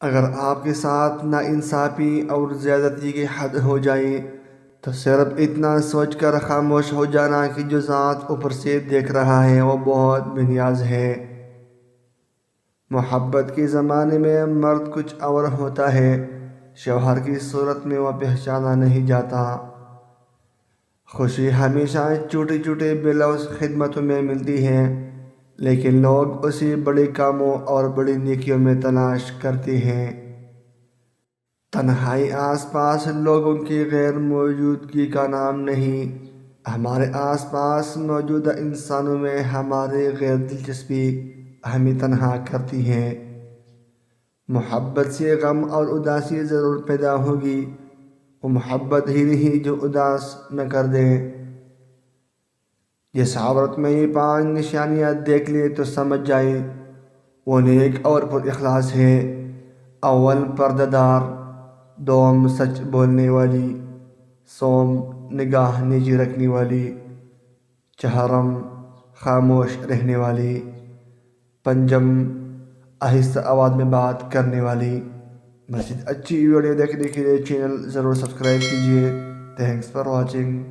اگر آپ کے ساتھ ناانصافی اور زیادتی کی حد ہو جائے تو صرف اتنا سوچ کر خاموش ہو جانا کہ جو ذات اوپر سے دیکھ رہا ہے وہ بہت بے نیاز ہے۔ محبت کے زمانے میں مرد کچھ اور ہوتا ہے، شوہر کی صورت میں وہ پہچانا نہیں جاتا۔ خوشی ہمیشہ چھوٹے چھوٹے بے لوث خدمتوں میں ملتی ہے، لیکن لوگ اسے بڑے کاموں اور بڑی نیکیوں میں تلاش کرتے ہیں۔ تنہائی آس پاس لوگوں کی غیر موجودگی کا نام نہیں، ہمارے آس پاس موجودہ انسانوں میں ہماری غیر دلچسپی ہمیں تنہا کرتی ہے۔ محبت سے غم اور اداسی ضرور پیدا ہوگی، وہ محبت ہی نہیں جو اداس نہ کر دے۔ جس عورت میں یہ 5 نشانیاں دیکھ لے تو سمجھ جائے وہ نیک اور پر اخلاص ہے۔ اول، پردہ دار، دوم، سچ بولنے والی، سوم، نگاہ نیچی رکھنے والی، چہارم، خاموش رہنے والی، پنجم، آہستہ آواز میں بات کرنے والی۔ مزید اچھی ویڈیو دیکھنے کے لیے چینل ضرور سبسکرائب کیجیے۔ Thanks for watching.